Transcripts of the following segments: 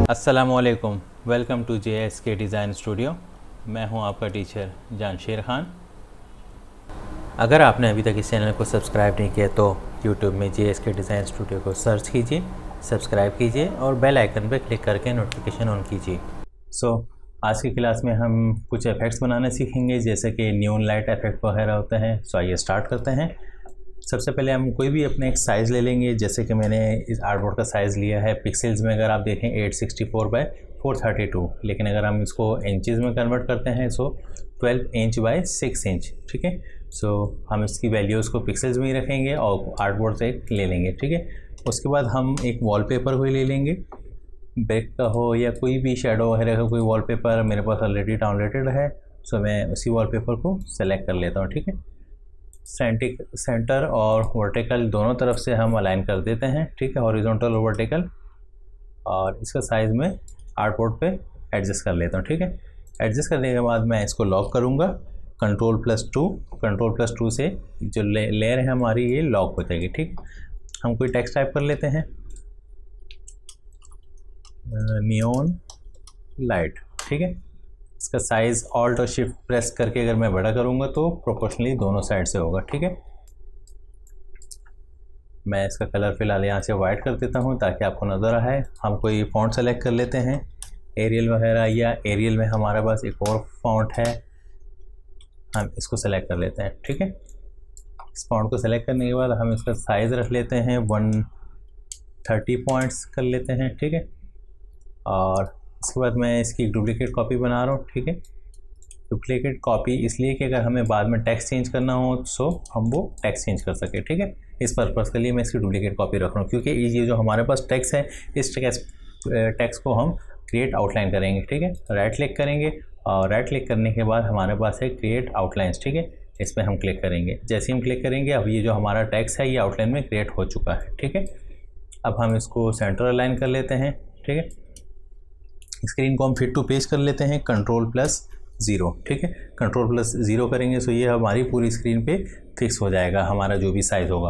अस्सलामुअलैकुम, welcome to JSK design studio. मैं हूं आपका टीचर जानशेर ख़ान। अगर आपने अभी तक इस चैनल को सब्सक्राइब नहीं किया तो यूट्यूब में JSK डिज़ाइन स्टूडियो को सर्च कीजिए, सब्सक्राइब कीजिए और बेल आइकन पर क्लिक करके नोटिफिकेशन ऑन कीजिए। आज की क्लास में हम कुछ इफ़ेक्ट्स बनाना सीखेंगे, जैसे कि न्यून लाइट इफ़ेक्ट वगैरह होते हैं। आइए स्टार्ट करते हैं। सबसे पहले हम कोई भी अपने एक साइज़ ले लेंगे, जैसे कि मैंने इस आर्टबोर्ड का साइज़ लिया है पिक्सेल्स में। अगर आप देखें 864/432, लेकिन अगर हम इसको इंचज़ में कन्वर्ट करते हैं 12 इंच बाय 6 इंच। ठीक है, हम इसकी वैल्यूज़ को पिक्सेल्स में ही रखेंगे और आर्टबोर्ड से एक ले लेंगे। ठीक है, उसके बाद हम एक वॉलपेपर भी ले लेंगे, बैक का हो या कोई भी शेडो वगैरह का कोई वॉलपेपर मेरे पास ऑलरेडी डाउनलोडेड है। मैं उसी वॉलपेपर को सेलेक्ट कर लेता हूँ। ठीक है, सेंटर और वर्टिकल दोनों तरफ से हम अलाइन कर देते हैं। ठीक है, हॉरिजॉन्टल और वर्टिकल, और इसका साइज़ में आर्टबोर्ड पे एडजस्ट कर लेता हूँ। ठीक है, एडजस्ट करने के बाद मैं इसको लॉक करूँगा Ctrl+2 से जो लेयर है हमारी ये लॉक हो जाएगी। ठीक, हम कोई टेक्स्ट टाइप कर लेते हैं, नियॉन लाइट। ठीक है, इसका साइज़ ऑल्ट और शिफ्ट प्रेस करके अगर मैं बड़ा करूँगा तो प्रोपोर्शनली दोनों साइड से होगा। ठीक है, मैं इसका कलर फ़िलहाल यहाँ से वाइट कर देता हूँ ताकि आपको नज़र आए। हम कोई फ़ॉन्ट सेलेक्ट कर लेते हैं, एरियल वगैरह, या एरियल में हमारे पास एक और फ़ॉन्ट है, हम इसको सेलेक्ट कर लेते हैं। ठीक है, इस फ़ॉन्ट को सेलेक्ट करने के बाद हम इसका साइज़ रख लेते हैं 130 पॉइंट्स कर लेते हैं। ठीक है, और इसके बाद मैं इसकी डुप्लीकेट कॉपी बना रहा हूँ। ठीक है, डुप्लीकेट कॉपी इसलिए कि अगर हमें बाद में टेक्स्ट चेंज करना हो हम वो टेक्स्ट चेंज कर सकें। ठीक है, इस पर्पज़ के लिए मैं इसकी डुप्लीकेट कॉपी रख रहा हूँ, क्योंकि ये जो हमारे पास टेक्स्ट है, इस टेक्स्ट को हम क्रिएट आउटलाइन करेंगे। ठीक है, राइट क्लिक करेंगे और राइट क्लिक करने के बाद हमारे पास है क्रिएट आउटलाइंस। ठीक है, इस पर हम क्लिक करेंगे। जैसे हम क्लिक करेंगे अब ये जो हमारा टेक्स्ट है ये आउटलाइन में क्रिएट हो चुका है। ठीक है, अब हम इसको सेंटर अलाइन कर लेते हैं। ठीक है, स्क्रीन को हम फिट टू पेज कर लेते हैं Ctrl+0। ठीक है, Ctrl+0 करेंगे तो ये हमारी पूरी स्क्रीन पे फिक्स हो जाएगा हमारा जो भी साइज़ होगा।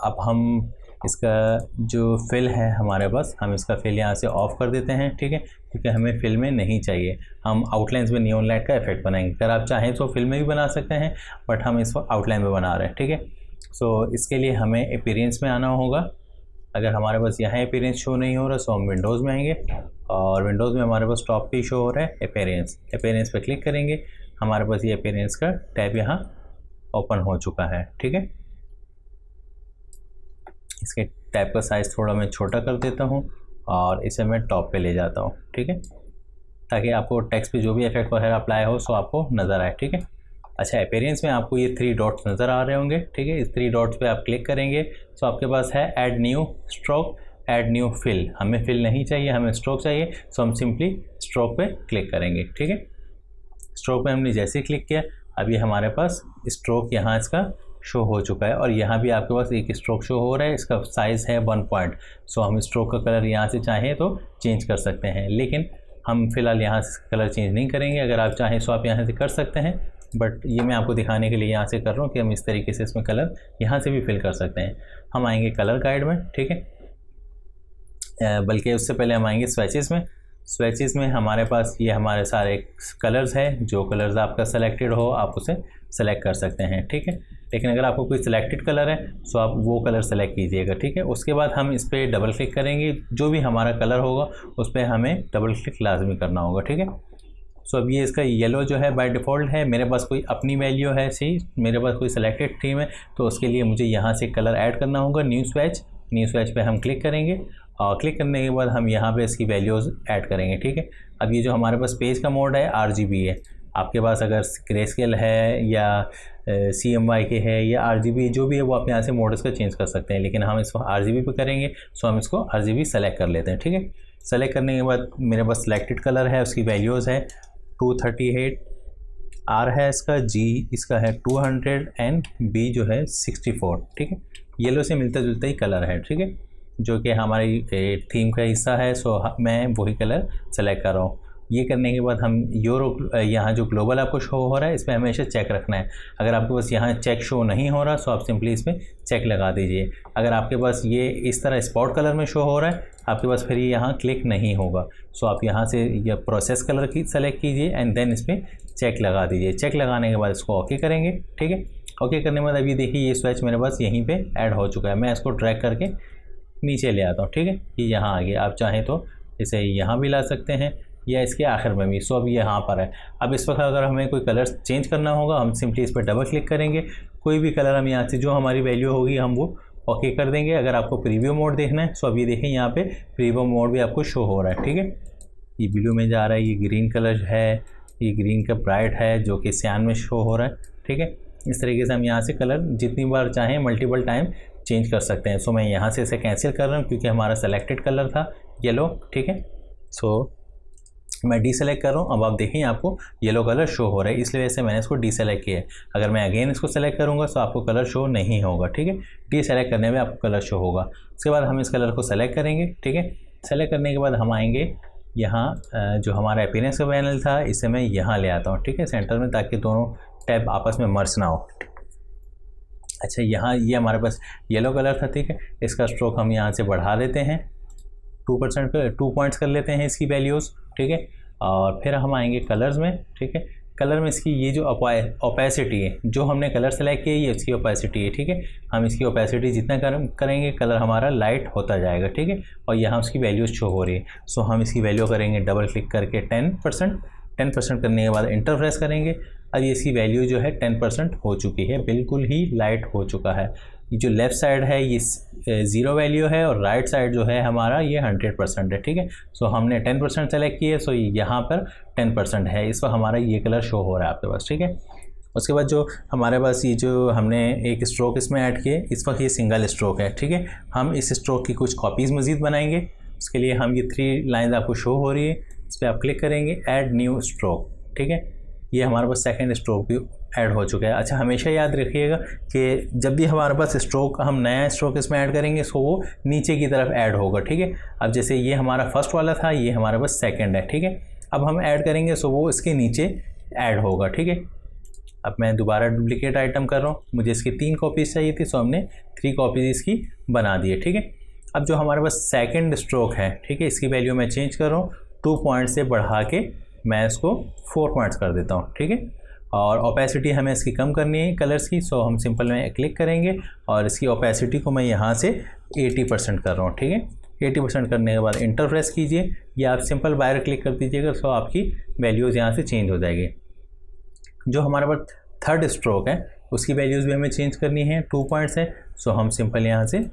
अब हम इसका जो फिल है हमारे पास, हम इसका फिल यहाँ से ऑफ़ कर देते हैं। ठीक है, क्योंकि हमें फिल में नहीं चाहिए, हम आउटलाइंस में नियॉन लाइट का इफेक्ट बनाएंगे। अगर आप चाहें तो फिल में भी बना सकते हैं, बट हम इसको आउटलाइन में बना रहे हैं। ठीक है, इसके लिए हमें अपीयरेंस में आना होगा। अगर हमारे पास यहाँ अपीयरेंस शो नहीं हो रहा हम विंडोज़ में आएंगे, और विंडोज़ में हमारे पास टॉप पे शो हो रहा है अपीयरेंस पे क्लिक करेंगे। हमारे पास ये अपीयरेंस का टैब यहाँ ओपन हो चुका है। ठीक है, इसके टैब का साइज़ थोड़ा मैं छोटा कर देता हूँ और इसे मैं टॉप पे ले जाता हूँ। ठीक है, ताकि आपको टेक्स्ट पे जो भी इफेक्ट वगैरह अप्लाई हो आपको नज़र आए। ठीक है, अच्छा, अपीयरेंस में आपको ये 3 डॉट्स नज़र आ रहे होंगे। ठीक है, इस 3 डॉट्स पे आप क्लिक करेंगे आपके पास है add new stroke, add new fill. हमें फिल नहीं चाहिए, हमें स्ट्रोक चाहिए, हम सिंपली स्ट्रोक पे क्लिक करेंगे। ठीक है, स्ट्रोक पे हमने जैसे ही क्लिक किया अब ये हमारे पास स्ट्रोक यहाँ इसका शो हो चुका है, और यहाँ भी आपके पास एक स्ट्रोक शो हो रहा है, इसका साइज़ है 1 पॉइंट। हम स्ट्रोक का कलर यहाँ से चाहें तो चेंज कर सकते हैं, लेकिन हम फिलहाल यहाँ से कलर चेंज नहीं करेंगे। अगर आप चाहें तो आप यहाँ से कर सकते हैं, बट ये मैं आपको दिखाने के लिए यहाँ से कर रहा हूँ कि हम इस तरीके से इसमें कलर यहाँ से भी फिल कर सकते हैं। हम आएंगे कलर गाइड में। ठीक है, बल्कि उससे पहले हम आएंगे स्वेचेस में हमारे पास ये हमारे सारे कलर्स हैं। जो कलर्स आपका सेलेक्टेड हो आप उसे सेलेक्ट कर सकते हैं। ठीक है, लेकिन अगर आपको कोई सिलेक्टेड कलर है तो आप वो कलर सेलेक्ट कीजिएगा। ठीक है, उसके बाद हम इस पर डबल क्लिक करेंगे, जो भी हमारा कलर होगा उस पर हमें डबल क्लिक लाजमी करना होगा। ठीक है, अब ये इसका येलो जो है बाय डिफ़ॉल्ट है। मेरे पास कोई अपनी वैल्यू है, मेरे पास कोई सिलेक्टेड थीम है, तो उसके लिए मुझे यहाँ से कलर ऐड करना होगा। न्यू स्वेच पे हम क्लिक करेंगे, और क्लिक करने के बाद हम यहाँ पे इसकी वैल्यूज़ ऐड करेंगे। ठीक है, अब ये जो हमारे पास पेज का मोड है RGB है। आपके पास अगर ग्रे स्केल है या CMYK है या RGB जो भी है वो आप यहाँ से मोड इसका चेंज कर सकते हैं, लेकिन हम इसको RGB पे करेंगे हम इसको RGB सेलेक्ट कर लेते हैं। ठीक है, सेलेक्ट करने के बाद मेरे पास सिलेक्टेड कलर है, उसकी वैल्यूज़ है 238, R है इसका, G इसका है 200 एंड B जो है 64। ठीक है, येलो से मिलता जुलता ही कलर है। ठीक है, जो कि हमारी थीम का हिस्सा है। मैं वही कलर सेलेक्ट कर रहा हूँ। ये करने के बाद हम यहाँ जो ग्लोबल आपको शो हो रहा है इस पर हमेशा चेक रखना है। अगर आपके पास यहाँ चेक शो नहीं हो रहा तो आप सिंपली इसमें चेक लगा दीजिए। अगर आपके पास ये इस तरह स्पॉट कलर में शो हो रहा है आपके पास फिर ये यहाँ क्लिक नहीं होगा। सो आप यहाँ से ये प्रोसेस कलर की सेलेक्ट कीजिए एंड देन इस पर चेक लगा दीजिए। चेक लगाने के बाद इसको ओके करेंगे, ठीक है। ओके करने के बाद अभी देखिए ये स्विच मेरे पास यहीं पे ऐड हो चुका है। मैं इसको ड्रैग करके नीचे ले आता हूँ, ठीक है। ये यहाँ आ गया। आप चाहें तो इसे यहाँ भी ला सकते हैं या इसके आखिर में भी। सो अभी यहाँ पर है। अब इस वक्त अगर हमें कोई कलर चेंज करना होगा, हम सिंपली इस पर डबल क्लिक करेंगे, कोई भी कलर हम यहाँ से जो हमारी वैल्यू होगी हम वो ओके कर देंगे। अगर आपको प्रीव्यू मोड देखना है सो अभी देखें यहाँ पे प्रीव्यू मोड भी आपको शो हो रहा है, ठीक है। ये ब्लू में जा रहा है, ये ग्रीन कलर है, ये ग्रीन का ब्राइट है जो कि सियान में शो हो रहा है, ठीक है। इस तरीके से हम यहाँ से कलर जितनी बार चाहें मल्टीपल टाइम चेंज कर सकते हैं। सो मैं यहाँ से इसे कैंसिल कर रहा हूँ क्योंकि हमारा सेलेक्टेड कलर था येलो, ठीक है। सो मैं डीसेलेक्ट कर रहा हूँ। अब आप देखें आपको येलो कलर शो हो रहा है, इसलिए वैसे मैंने इसको डीसेलेक्ट किया है। अगर मैं अगेन इसको सेलेक्ट करूँगा तो आपको कलर शो नहीं होगा, ठीक है। डीसेलेक्ट करने में आपको कलर शो होगा। उसके बाद हम इस कलर को सेलेक्ट करेंगे, ठीक है। सेलेक्ट करने के बाद हम आएंगे यहाँ जो हमारा अपीयरेंस का पैनल था इसे मैं यहाँ ले आता हूँ, ठीक है, सेंटर में, ताकि दोनों टैब आपस में मर्ज ना हो। अच्छा, यहाँ ये हमारे पास येलो कलर था, ठीक है। इसका स्ट्रोक हम यहाँ से बढ़ा देते हैं 2% का, 2 पॉइंट्स कर लेते हैं इसकी वैल्यूज़, ठीक है। और फिर हम आएंगे कलर्स में, ठीक है। कलर में इसकी ये जो ओपेसिटी है, जो हमने कलर सेलेक्ट किया ये इसकी ओपेसिटी है, ठीक है। हम इसकी ओपेसिटी जितना करेंगे कलर हमारा लाइट होता जाएगा, ठीक है। और यहाँ उसकी वैल्यूज़ शो हो रही है। सो हम इसकी वैल्यू करेंगे डबल क्लिक करके 10% करने के बाद इंटर प्रेस करेंगे। अब ये इसकी वैल्यू जो है 10% हो चुकी है, बिल्कुल ही लाइट हो चुका है। ये जो लेफ़्ट साइड है ये 0 वैल्यू है और राइट साइड जो है हमारा ये 100% है, ठीक है। सो हमने 10% सेलेक्ट किया, सो यहाँ पर 10% है। इस पर हमारा ये कलर शो हो रहा है आपके पास, ठीक है। उसके बाद जो हमारे पास ये जो हमने एक स्ट्रोक इसमें ऐड किए, इस वक्त ये सिंगल स्ट्रोक है, ठीक है। हम इस स्ट्रोक की कुछ कॉपीज़ मज़ीद बनाएंगे। उसके लिए हम ये 3 लाइन्स आपको शो हो रही है, इस पर आप क्लिक करेंगे, ऐड न्यू स्ट्रोक, ठीक है। ये हमारे पास सेकंड स्ट्रोक भी ऐड हो चुका है। अच्छा, हमेशा याद रखिएगा कि जब भी हमारे पास स्ट्रोक, हम नया स्ट्रोक इसमें ऐड करेंगे सो वो नीचे की तरफ ऐड होगा, ठीक है। अब जैसे ये हमारा फर्स्ट वाला था, ये हमारे पास सेकंड है, ठीक है। अब हम ऐड करेंगे सो वो इसके नीचे ऐड होगा, ठीक है। अब मैं दोबारा डुप्लीकेट आइटम कर रहा हूँ, मुझे इसकी 3 कॉपीज़ चाहिए थी, सो हमने 3 कॉपीज़ इसकी बना दी है, ठीक है। अब जो हमारे पास सेकेंड स्ट्रोक है, ठीक है, इसकी वैल्यू मैं चेंज कर रहा हूँ, 2 पॉइंट से बढ़ा के मैं इसको 4 पॉइंट्स कर देता हूँ, ठीक है। और ओपेसिटी हमें इसकी कम करनी है कलर्स की, सो हम सिंपल में क्लिक करेंगे और इसकी ओपेसिटी को मैं यहाँ से 80% कर रहा हूँ, ठीक है। 80% करने के बाद इंटर प्रेस कीजिए या आप सिंपल बाहर क्लिक कर दीजिएगा, सो आपकी वैल्यूज़ यहाँ से चेंज हो जाएगी। जो हमारे पास थर्ड स्ट्रोक है उसकी वैल्यूज़ भी हमें चेंज करनी है, 2 पॉइंट्स है, सो हम सिंपल यहाँ से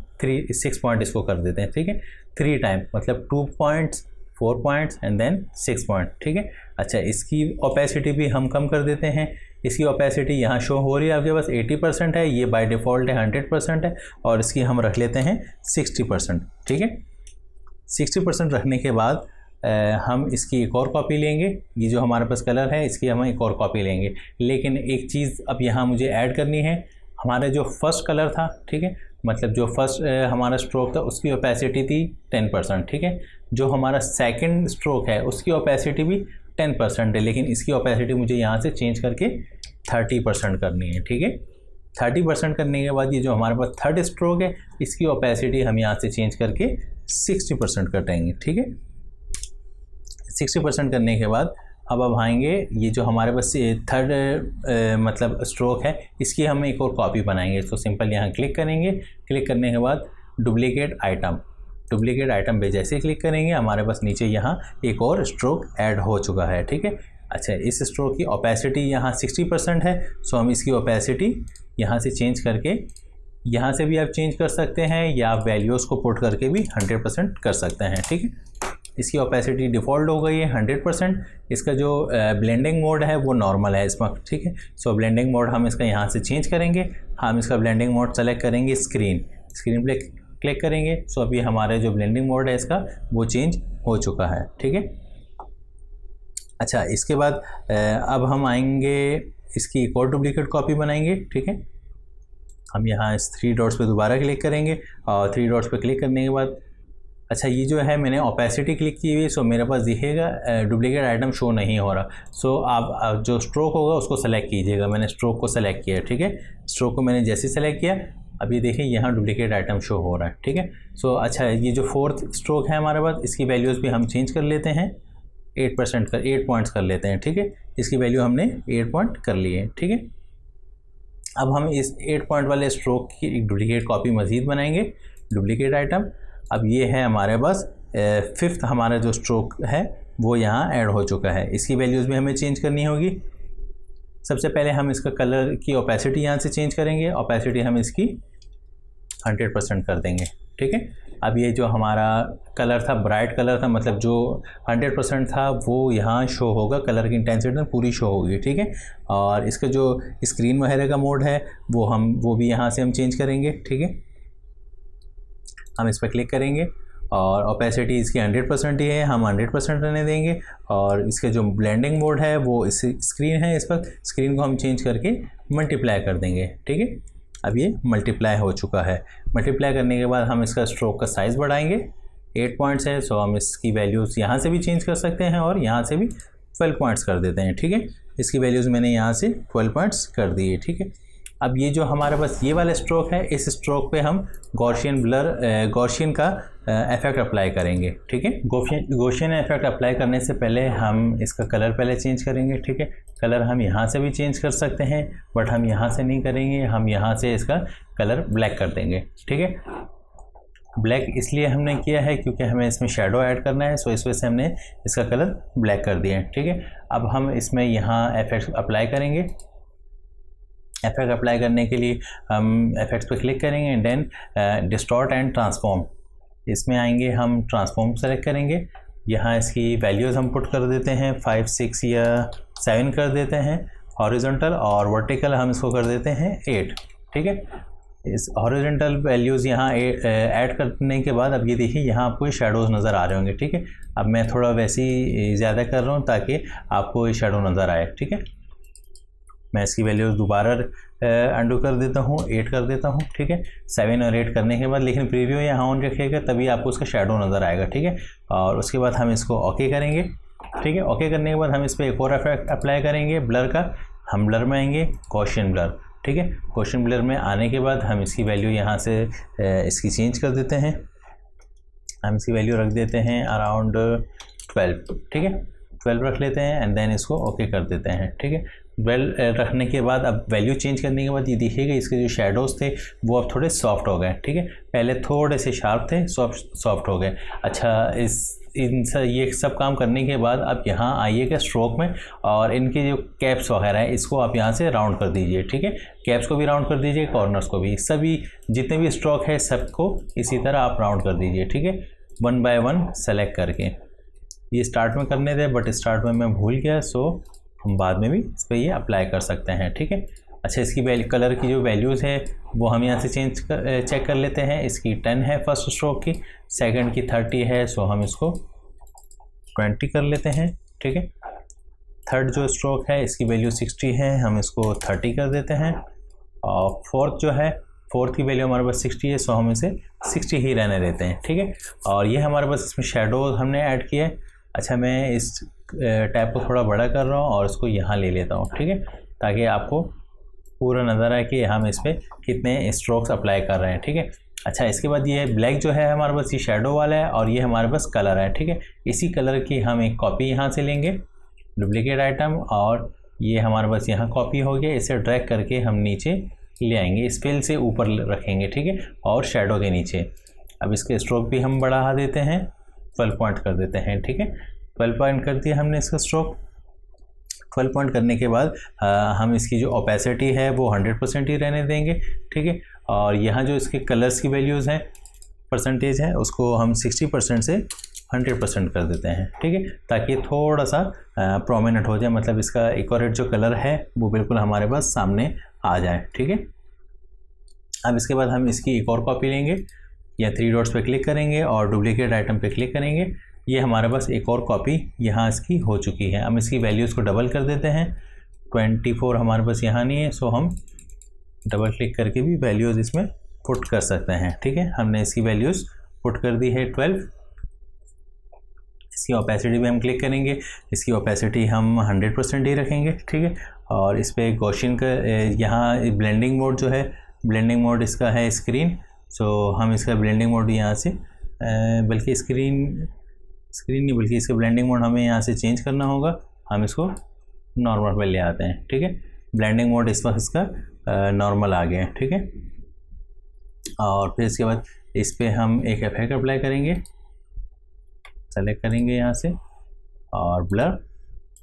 6 पॉइंट इसको कर देते हैं, ठीक है। 3 टाइम मतलब 2 points, 4 points and then 6 point, ठीक है। अच्छा, इसकी ओपेसिटी भी हम कम कर देते हैं। इसकी ओपेसिटी यहाँ शो हो रही है आपके पास 80% है, ये बाय डिफ़ॉल्ट है 100% है, और इसकी हम रख लेते हैं 60%, ठीक है। 60% रखने के बाद हम इसकी एक और कॉपी लेंगे। ये जो हमारे पास कलर है इसकी हम एक और कॉपी लेंगे, लेकिन एक चीज़ अब यहाँ मुझे ऐड करनी है। हमारा जो फर्स्ट कलर था, ठीक है, मतलब जो फर्स्ट हमारा स्ट्रोक था उसकी ओपेसिटी थी 10%, ठीक है। जो हमारा सेकंड स्ट्रोक है उसकी ओपेसिटी भी 10% है, लेकिन इसकी ओपेसिटी मुझे यहाँ से चेंज करके 30% करनी है, ठीक है। 30% करने के बाद ये जो हमारे पास थर्ड स्ट्रोक है इसकी ओपेसिटी हम यहाँ से चेंज करके 60% कर देंगे, ठीक है। 60% करने के बाद अब आएंगे, ये जो हमारे पास थर्ड मतलब स्ट्रोक है इसकी हम एक और कॉपी बनाएंगे। तो सिंपल यहाँ क्लिक करेंगे, क्लिक करने के बाद डुप्लीकेट आइटम पे जैसे क्लिक करेंगे हमारे पास नीचे यहाँ एक और स्ट्रोक ऐड हो चुका है, ठीक है। अच्छा, इस स्ट्रोक की ओपेसिटी यहाँ 60% है, सो हम इसकी ओपेसिटी यहाँ से चेंज करके, यहाँ से भी आप चेंज कर सकते हैं या आप वैल्यूज़ को पुट करके भी 100% कर सकते हैं, ठीक है। इसकी ओपेसिटी डिफ़ॉल्ट हो गई है 100%। इसका जो ब्लेंडिंग मोड है वो नॉर्मल है इस वक्त, ठीक है। सो ब्लेंडिंग मोड हम इसका यहाँ से चेंज करेंगे। हम इसका ब्लेंडिंग मोड सेलेक्ट करेंगे, स्क्रीन पे क्लिक करेंगे। सो अभी हमारे जो ब्लेंडिंग मोड है इसका वो चेंज हो चुका है, ठीक है। अच्छा, इसके बाद अब हम आएंगे, इसकी एक और डुप्लीकेट कॉपी बनाएंगे, ठीक है। हम यहाँ इस 3 डॉट्स पे दोबारा क्लिक करेंगे और 3 डॉट्स पे क्लिक करने के बाद, अच्छा, ये जो है मैंने ओपेसिटी क्लिक की हुई, सो मेरे पास दिखेगा डुप्लीकेट आइटम शो नहीं हो रहा। सो आप जो स्ट्रोक होगा उसको सेलेक्ट कीजिएगा। मैंने स्ट्रोक को सेलेक्ट किया, ठीक है। स्ट्रोक को मैंने जैसे सेलेक्ट किया अब ये देखिए यहाँ डुप्लीकेट आइटम शो हो रहा है, ठीक है। सो अच्छा, ये जो फोर्थ स्ट्रोक है हमारे पास, इसकी वैल्यूज़ भी हम चेंज कर लेते हैं, 8% कर 8 पॉइंट्स कर लेते हैं, ठीक है। इसकी वैल्यू हमने 8 पॉइंट कर ली है, ठीक है। अब हम इस 8 पॉइंट वाले स्ट्रोक की एक डुप्लीकेट कॉपी मज़ीद बनाएंगे, डुप्लीकेट आइटम। अब ये है हमारे पास फिफ्थ हमारा जो स्ट्रोक है वो यहाँ ऐड हो चुका है। इसकी वैल्यूज़ भी हमें चेंज करनी होगी। सबसे पहले हम इसका कलर की ओपेसिटी यहाँ से चेंज करेंगे। ओपेसिटी हम इसकी 100% कर देंगे, ठीक है। अब ये जो हमारा कलर था, ब्राइट कलर था, मतलब जो 100% था वो यहाँ शो होगा, कलर की इंटेंसिटी पूरी शो होगी, ठीक है। और इसका जो स्क्रीन वगैरह का मोड है वो भी यहाँ से हम चेंज करेंगे, ठीक है। हम इस पर क्लिक करेंगे और ओपेसिटी इसकी 100% ही है, हम 100% रहने देंगे। और इसके जो ब्लेंडिंग मोड है वो इस स्क्रीन है, इस पर स्क्रीन को हम चेंज करके मल्टीप्लाई कर देंगे, ठीक है। अब ये मल्टीप्लाई हो चुका है। मल्टीप्लाई करने के बाद हम इसका स्ट्रोक का साइज़ बढ़ाएंगे। 8 पॉइंट्स है, सो हम इसकी वैल्यूज़ यहाँ से भी चेंज कर सकते हैं और यहाँ से भी 12 पॉइंट्स कर देते हैं, ठीक है। इसकी वैल्यूज़ मैंने यहाँ से 12 पॉइंट्स कर दी है, ठीक है। अब ये जो हमारे पास ये वाला स्ट्रोक है, इस स्ट्रोक पे हम गॉसियन का इफेक्ट अप्लाई करेंगे, ठीक है। गॉसियन इफेक्ट अप्लाई करने से पहले हम इसका कलर पहले चेंज करेंगे, ठीक है। कलर हम यहाँ से भी चेंज कर सकते हैं, बट हम यहाँ से नहीं करेंगे, हम यहाँ से इसका कलर ब्लैक कर देंगे, ठीक है। ब्लैक इसलिए हमने किया है क्योंकि हमें इसमें शेडो ऐड करना है, सो इस वजह से हमने इसका कलर ब्लैक कर दिया है, ठीक है। अब हम इसमें यहाँ इफेक्ट अप्लाई करेंगे। इफेक्ट अप्लाई करने के लिए हम इफेक्ट्स पे क्लिक करेंगे and then distort and transform, इसमें आएंगे, हम ट्रांसफॉर्म सेलेक्ट करेंगे। यहाँ इसकी वैल्यूज़ हम पुट कर देते हैं 5, 6 या 7 कर देते हैं हॉरिजॉन्टल, और वर्टिकल हम इसको कर देते हैं 8, ठीक है। इस हॉरिजॉन्टल वैल्यूज़ यहाँ ऐड करने के बाद अब ये देखिए यहाँ आपको शेडोज़ नज़र आ रहे होंगे, ठीक है। अब मैं थोड़ा वैसे ही ज़्यादा कर रहा हूँ ताकि आपको ये शेडो नज़र आए, ठीक है। मैं इसकी वैल्यूज़ दोबारा अंडू कर देता हूँ, 8 कर देता हूँ, ठीक है। 7 और 8 करने के बाद, लेकिन प्रीव्यू यहाँ ऑन रखिएगा तभी आपको उसका शेडो नज़र आएगा, ठीक है। और उसके बाद हम इसको ओके करेंगे, ठीक है। ओके करने के बाद हम इस पर एक और इफेक्ट अप्लाई करेंगे ब्लर का। हम ब्लर में आएंगे, गॉसियन ब्लर, ठीक है। गॉसियन ब्लर में आने के बाद हम इसकी वैल्यू यहाँ से इसकी चेंज कर देते हैं। हम इसकी वैल्यू रख देते हैं अराउंड 12, ठीक है। 12 रख लेते हैं एंड देन इसको ओके कर देते हैं, ठीक है। 12 रखने के बाद अब वैल्यू चेंज करने के बाद ये देखिएगा इसके जो शेडोज़ थे वो अब थोड़े सॉफ्ट हो गए, ठीक है। पहले थोड़े से शार्प थे, सॉफ्ट हो गए। अच्छा, ये सब काम करने के बाद अब यहाँ आइएगा स्ट्रोक में, और इनके जो कैप्स वगैरह है इसको आप यहाँ से राउंड कर दीजिए, ठीक है। कैप्स को भी राउंड कर दीजिए, कॉर्नर्स को भी, सभी जितने भी स्ट्रोक है सबको इसी तरह आप राउंड कर दीजिए, ठीक है। 1 बाय 1 सेलेक्ट करके। ये स्टार्ट में करने थे बट स्टार्ट में मैं भूल गया, सो हम बाद में भी इस पर ये अप्लाई कर सकते हैं, ठीक है। अच्छा, इसकी कलर की जो वैल्यूज़ है वो हम यहाँ से चेक कर लेते हैं। इसकी 10 है फर्स्ट स्ट्रोक की, सेकंड की 30 है, सो हम इसको 20 कर लेते हैं, ठीक है। थर्ड जो स्ट्रोक है इसकी वैल्यू 60 है, हम इसको 30 कर देते हैं। और फोर्थ की वैल्यू हमारे पास 60 है, सो हम इसे 60 ही रहने देते हैं, ठीक है। और ये हमारे पास इसमें शेडो हमने ऐड किया है। अच्छा, मैं इस टैब को थोड़ा बड़ा कर रहा हूँ और इसको यहाँ ले लेता हूँ, ठीक है, ताकि आपको पूरा नज़र आए कि हम इस पर कितने स्ट्रोक्स अप्लाई कर रहे हैं, ठीक है। अच्छा, इसके बाद ये ब्लैक जो है हमारे पास ये शेडो वाला है और ये हमारे पास कलर है, ठीक है। इसी कलर की हम एक कॉपी यहाँ से लेंगे, डुप्लीकेट आइटम, और ये हमारे पास यहाँ कॉपी हो गया। इसे ड्रैग करके हम नीचे ले आएंगे, इस फिल से ऊपर रखेंगे, ठीक है, और शेडो के नीचे। अब इसके स्ट्रोक भी हम बढ़ा देते हैं, 12 पॉइंट कर देते हैं, ठीक है। 12 पॉइंट कर दिया हमने इसका स्ट्रोक। 12 पॉइंट करने के बाद हम इसकी जो ओपेसिटी है वो 100% ही रहने देंगे, ठीक है। और यहाँ जो इसके कलर्स की वैल्यूज़ हैं, परसेंटेज है, उसको हम 60% से 100% कर देते हैं, ठीक है, ताकि थोड़ा सा प्रोमिनेंट हो जाए, मतलब इसका एक्यूरेट जो कलर है वो बिल्कुल हमारे पास सामने आ जाए, ठीक है। अब इसके बाद हम इसकी एक और कॉपी लेंगे, या 3 डॉट्स पे क्लिक करेंगे और डुप्लीकेट आइटम पे क्लिक करेंगे। ये हमारे पास एक और कॉपी यहाँ इसकी हो चुकी है। हम इसकी वैल्यूज़ को डबल कर देते हैं। 24 हमारे पास यहाँ नहीं है, सो हम डबल क्लिक करके भी वैल्यूज़ इसमें पुट कर सकते हैं, ठीक है। हमने इसकी वैल्यूज़ पुट कर दी है 12। इसकी ओपेसिटी भी हम क्लिक करेंगे, इसकी ओपेसिटी हम 100% ही रखेंगे, ठीक है। और इस पर गॉसियन का यहाँ ब्लेंडिंग मोड जो है ब्लेंडिंग मोड इसका है स्क्रीन, सो हम इसका ब्लेंडिंग मोड यहाँ से बल्कि स्क्रीन नहीं बल्कि इसका ब्लेंडिंग मोड हमें यहाँ से चेंज करना होगा। हम इसको नॉर्मल पे ले आते हैं, ठीक है। ब्लेंडिंग मोड इस वक्त इसका नॉर्मल आ गया है, ठीक है। और फिर इसके बाद इस पर हम एक इफेक्ट अप्लाई करेंगे, सेलेक्ट करेंगे यहाँ से और ब्लर,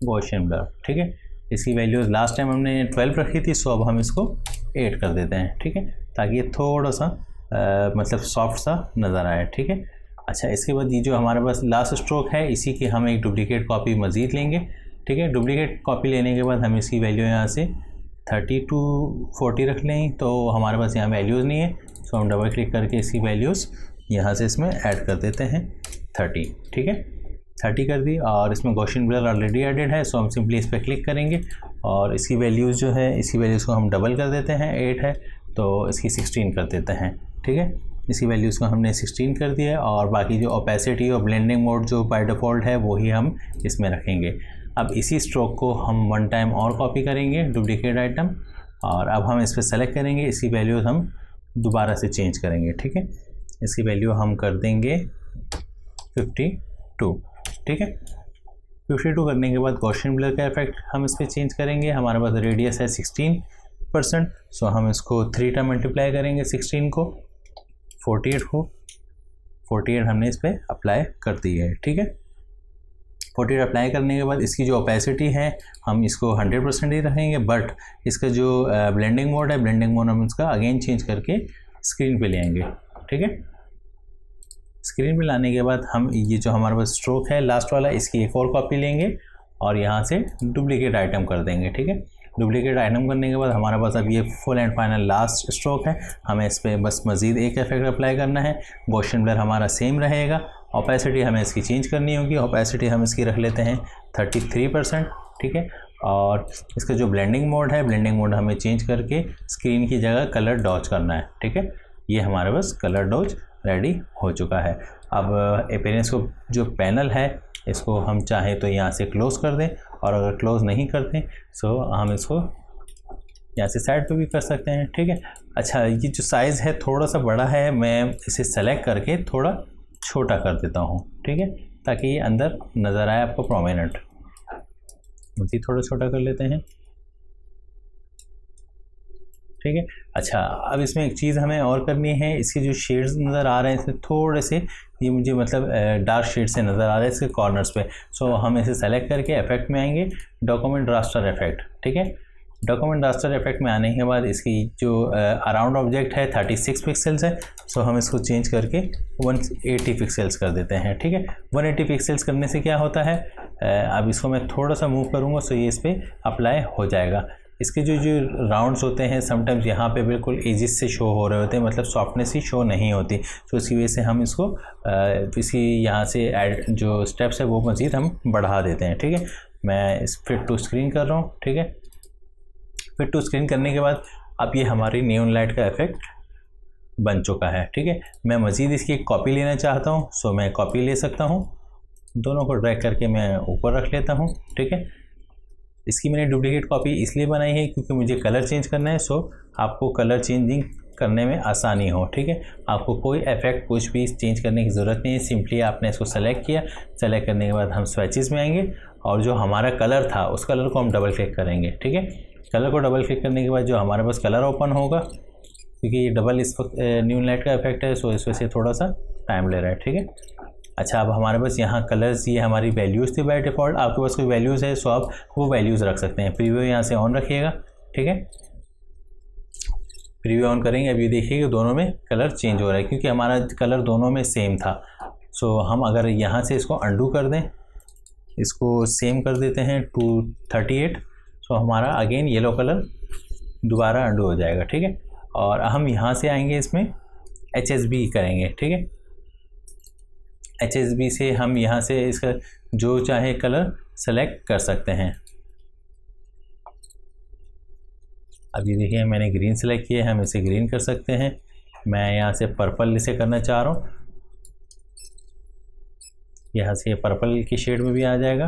गॉसियन ब्लर, ठीक है। इसकी वैल्यूज़ लास्ट टाइम हमने 12 रखी थी, सो अब हम इसको 8 कर देते हैं, ठीक है, ताकि ये थोड़ा सा मतलब सॉफ्ट सा नज़र आए, ठीक है। अच्छा, इसके बाद ये जो हमारे पास लास्ट स्ट्रोक है, इसी की हम एक डुप्लीकेट कॉपी मज़ीद लेंगे, ठीक है। डुप्लीकेट कॉपी लेने के बाद हम इसकी वैल्यू यहाँ से 30 to 40 रख लें, तो हमारे पास यहाँ वैल्यूज़ नहीं है, सो हम डबल क्लिक करके इसकी वैल्यूज़ यहाँ से इसमें ऐड कर देते हैं 30, ठीक है। 30 कर दी और इसमें गॉसियन ब्लर ऑलरेडी एडेड है, सो हम सिंपली इस पर क्लिक करेंगे और इसकी वैल्यूज़ जो है इसकी वैल्यूज़ को हम डबल कर देते हैं, 8 है तो इसकी 16 कर देते हैं, ठीक है। इसकी वैल्यूज़ को हमने 16 कर दिया और बाकी जो ओपेसिटी और ब्लेंडिंग मोड जो बाय डिफ़ॉल्ट है वही हम इसमें रखेंगे। अब इसी स्ट्रोक को हम 1 टाइम और कॉपी करेंगे, डुप्लीकेट आइटम, और अब हम इस पर सेलेक्ट करेंगे, इसकी वैल्यूज़ हम दोबारा से चेंज करेंगे, ठीक है। इसकी वैल्यू हम कर देंगे 52, ठीक है। 52 करने के बाद गॉसियन ब्लर का इफेक्ट हम इस पर चेंज करेंगे। हमारे पास रेडियस है 16%, सो हम इसको 3 टाइम मल्टीप्लाई करेंगे 16 को, 48 हमने इस पर अप्लाई कर दी है, ठीक है। 48 अप्लाई करने के बाद इसकी जो ओपेसिटी है हम इसको 100% ही रखेंगे, बट इसका जो ब्लेंडिंग मोड है, ब्लेंडिंग मोड हम इसका अगेन चेंज करके स्क्रीन पे ले आएंगे, ठीक है। स्क्रीन पे लाने के बाद हम ये जो हमारे पास स्ट्रोक है लास्ट वाला, इसकी एक और कॉपी लेंगे और यहाँ से डुप्लीकेट आइटम कर देंगे, ठीक है। डुप्लीकेट आइटम करने के बाद हमारे पास अब ये full and final last stroke है, हमें इस पर बस मज़ीद एक इफेक्ट अप्लाई करना है। गॉसियन ब्लर हमारा सेम रहेगा, ओपेसिटी हमें इसकी चेंज करनी होगी, ओपेसिटी हम इसकी रख लेते हैं 33%, ठीक है। और इसका जो ब्लेंडिंग मोड है, ब्लेंडिंग मोड हमें चेंज करके स्क्रीन की जगह कलर डॉज करना है, ठीक है। ये हमारे पास कलर डॉज रेडी हो चुका है। अब अपीयरेंस को जो पैनल है इसको हम चाहें तो यहाँ से क्लोज़ कर दें, और अगर क्लोज़ नहीं करते सो हम इसको यहाँ से साइड पे भी कर सकते हैं, ठीक है। अच्छा, ये जो साइज़ है थोड़ा सा बड़ा है, मैं इसे सेलेक्ट करके थोड़ा छोटा कर देता हूँ, ठीक है, ताकि ये अंदर नज़र आए आपको प्रोमिनेंट। इसी थोड़ा छोटा कर लेते हैं, ठीक है। अच्छा, अब इसमें एक चीज़ हमें और करनी है, इसके जो शेड्स नज़र आ रहे हैं इसमें थोड़े से ये मुझे मतलब डार्क शेड से नज़र आ रहा है इसके कॉर्नर्स पे, सो हम इसे सेलेक्ट करके इफेक्ट में आएंगे, डॉक्यूमेंट रास्टर इफेक्ट, ठीक है। डॉक्यूमेंट रास्टर इफेक्ट में आने के बाद इसकी जो अराउंड ऑब्जेक्ट है 36 पिक्सल्स है, सो हम इसको चेंज करके 180 पिक्सल्स कर देते हैं, ठीक है। 180 पिक्सल्स करने से क्या होता है, अब इसको मैं थोड़ा सा मूव करूँगा सो ये इस पर अप्लाई हो जाएगा। इसके जो राउंड्स होते हैं समटाइम्स यहाँ पे बिल्कुल एजिस से शो हो रहे होते हैं, मतलब सॉफ्टनेस ही शो नहीं होती, तो इसकी वजह से हम इसको इसी यहाँ से ऐड जो स्टेप्स है वो मज़ीद हम बढ़ा देते हैं, ठीक है। मैं इस फिट टू स्क्रीन कर रहा हूँ, ठीक है। फिट टू स्क्रीन करने के बाद अब ये हमारी नियॉन लाइट का इफेक्ट बन चुका है, ठीक है। मैं मज़ीद इसकी एक कॉपी लेना चाहता हूँ, सो मैं कॉपी ले सकता हूँ, दोनों को ड्रैग करके मैं ऊपर रख लेता हूँ, ठीक है। इसकी मैंने डुप्लीकेट कॉपी इसलिए बनाई है क्योंकि मुझे कलर चेंज करना है, सो आपको कलर चेंजिंग करने में आसानी हो, ठीक है। आपको कोई इफेक्ट कुछ भी चेंज करने की ज़रूरत नहीं है, सिंपली आपने इसको सेलेक्ट किया, सेलेक्ट करने के बाद हम स्विचेस में आएंगे और जो हमारा कलर था उस कलर को हम डबल क्लिक करेंगे, ठीक है। कलर को डबल क्लिक करने के बाद जो हमारे पास कलर ओपन होगा, क्योंकि ये डबल इस वक्त नियॉन लाइट का इफेक्ट है, सो इस वजह से थोड़ा सा टाइम ले रहा है, ठीक है। अच्छा, अब हमारे पास यहाँ कलर्स, ये हमारी वैल्यूज़ थी बाय डिफ़ॉल्ट, आपके पास कोई वैल्यूज़ है सो आप वो वैल्यूज़ रख सकते हैं। प्रीव्यू यहाँ से ऑन रखिएगा, ठीक है। प्रीव्यू ऑन करेंगे, अभी देखिए कि दोनों में कलर चेंज हो रहा है क्योंकि हमारा कलर दोनों में सेम था। सो हम अगर यहाँ से इसको अंडू कर दें, इसको सेम कर देते हैं 238, सो हमारा अगेन येलो कलर दोबारा अंडू हो जाएगा, ठीक है। और हम यहाँ से आएंगे, इसमें HSB करेंगे, ठीक है। HSB से हम यहाँ से इसका जो चाहे कलर सेलेक्ट कर सकते हैं। अभी देखिए मैंने ग्रीन सेलेक्ट किया है, हम इसे ग्रीन कर सकते हैं। मैं यहाँ से पर्पल इसे करना चाह रहा हूँ, यहाँ से ये पर्पल की शेड में भी आ जाएगा।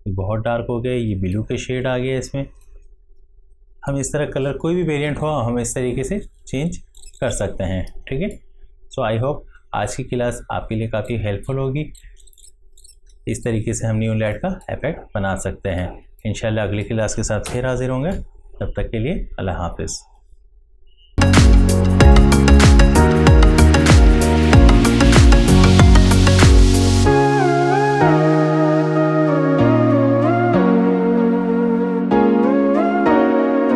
ये बहुत डार्क हो गया, ये ब्लू के शेड आ गया इसमें, हम इस तरह कलर कोई भी वेरिएंट हो हम इस तरीके से चेंज कर सकते हैं। ठीक है, सो आई होप आज की क्लास आपके लिए काफ़ी हेल्पफुल होगी। इस तरीके से हम न्यू लाइट का इफेक्ट बना सकते हैं। इंशाल्लाह अगली क्लास के साथ फिर हाजिर होंगे। तब तक के लिए अल्लाह हाफिज़।